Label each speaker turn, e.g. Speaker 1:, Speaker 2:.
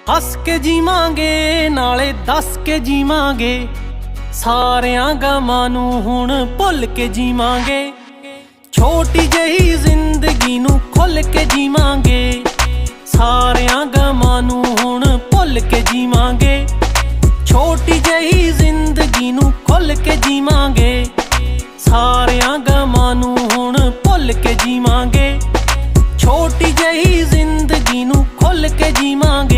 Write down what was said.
Speaker 1: ਹੱਸ ਕੇ ਜੀਵਾਂਗੇ ਨਾਲੇ ਦੱਸ ਕੇ ਜੀਵਾਂਗੇ, ਸਾਰਿਆਂ ਗਮਾਂ ਨੂੰ ਹੁਣ ਭੁੱਲ ਕੇ ਜੀਵਾਂਗੇ। ਛੋਟੀ ਜਿਹੀ ਜ਼ਿੰਦਗੀ ਨੂੰ ਖੁੱਲ ਕੇ ਜੀਵਾਂਗੇ, ਸਾਰਿਆਂ ਗਮਾਂ ਨੂੰ ਹੁਣ ਭੁੱਲ ਕੇ ਜੀਵਾਂਗੇ। ਛੋਟੀ ਜਿਹੀ ਜ਼ਿੰਦਗੀ ਨੂੰ ਖੁੱਲ ਕੇ ਜੀਵਾਂਗੇ, ਸਾਰਿਆਂ ਗਮਾਂ ਨੂੰ ਹੁਣ ਭੁੱਲ ਕੇ ਜੀਵਾਂਗੇ। ਛੋਟੀ ਜਿਹੀ ਜ਼ਿੰਦਗੀ ਨੂੰ ਖੁੱਲ ਕੇ ਜੀਵਾਂਗੇ।